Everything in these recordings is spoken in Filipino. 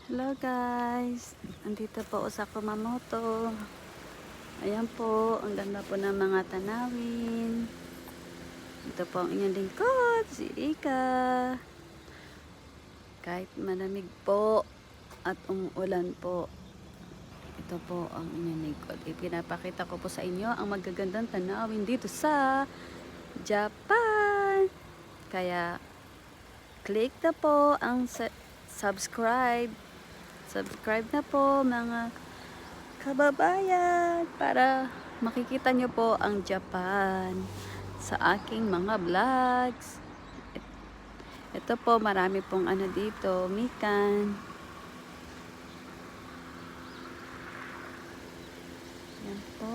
Hello guys, andito po ako sa Kumamoto. Ayan po, ang ganda po ng mga tanawin. Ito po ang inyong lingkod, si Ika. Kahit malamig po at umuulan po, ito po ang inyong lingkod. Ipinapakita ko po sa inyo ang magagandang tanawin dito sa Japan. Kaya click na po ang subscribe. Subscribe na po mga kababayan para makikita nyo po ang Japan sa aking mga vlogs. Ito po, marami pong ano dito, mikan. Yan po.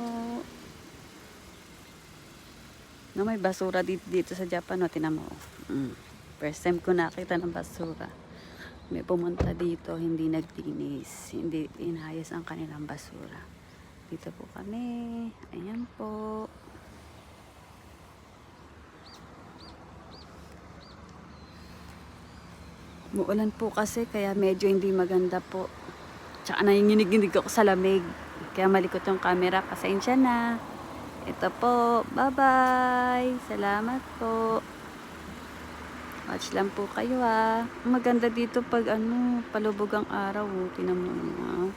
No, may basura dito sa Japan, no, tinan mo. First time ko nakita ng basura. May pumunta dito, hindi nagdinis, hindi inayos ang kanilang basura. Dito po kami. Ayan po. Muulan po kasi, kaya medyo hindi maganda po. Tsaka nanginginig ako sa lamig. Kaya malikot yung camera. Pasensya na. Ito po. Bye-bye. Salamat po. Watch lang po kayo ha. Maganda dito pag palubog ang araw. Tinan mo na.